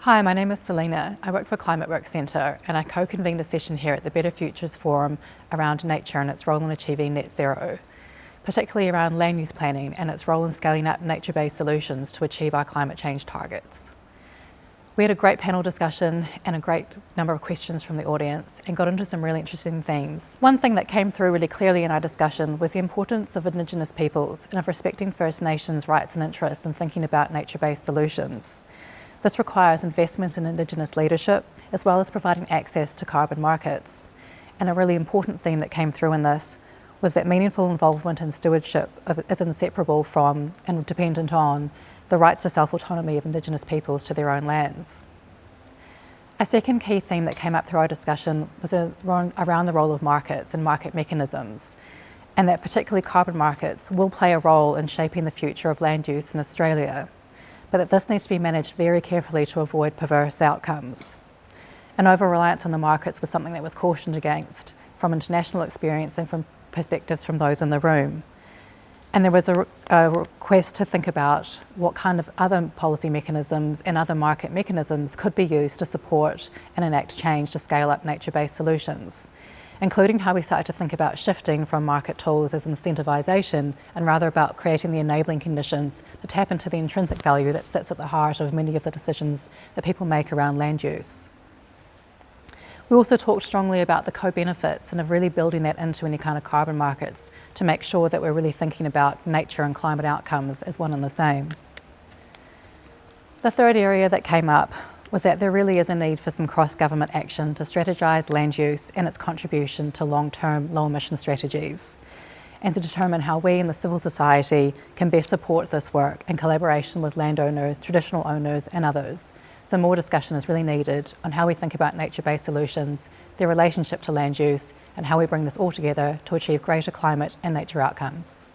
Hi, my name is Celina. I work for Climate Work Centre and I co-convened a session here at the Better Futures Forum around nature and its role in achieving net zero, particularly around land use planning and its role in scaling up nature-based solutions to achieve our climate change targets. We had a great panel discussion and a great number of questions from the audience and got into some really interesting themes. One thing that came through really clearly in our discussion was the importance of Indigenous peoples and of respecting First Nations rights and interests in thinking about nature-based solutions. This requires investment in Indigenous leadership, as well as providing access to carbon markets. And a really important theme that came through in this was that meaningful involvement in stewardship is inseparable from and dependent on the rights to self-autonomy of Indigenous peoples to their own lands. A second key theme that came up through our discussion was around the role of markets and market mechanisms, and that particularly carbon markets will play a role in shaping the future of land use in Australia, but that this needs to be managed very carefully to avoid perverse outcomes. An over-reliance on the markets was something that was cautioned against from international experience and from perspectives from those in the room. And there was a request to think about what kind of other policy mechanisms and other market mechanisms could be used to support and enact change to scale up nature-based solutions, including how we start to think about shifting from market tools as incentivisation and rather about creating the enabling conditions to tap into the intrinsic value that sits at the heart of many of the decisions that people make around land use. We also talked strongly about the co-benefits and of really building that into any kind of carbon markets to make sure that we're really thinking about nature and climate outcomes as one and the same. The third area that came up was that there really is a need for some cross-government action to strategise land use and its contribution to long-term low-emission strategies, and to determine how we in the civil society can best support this work in collaboration with landowners, traditional owners and others. So more discussion is really needed on how we think about nature-based solutions, their relationship to land use, and how we bring this all together to achieve greater climate and nature outcomes.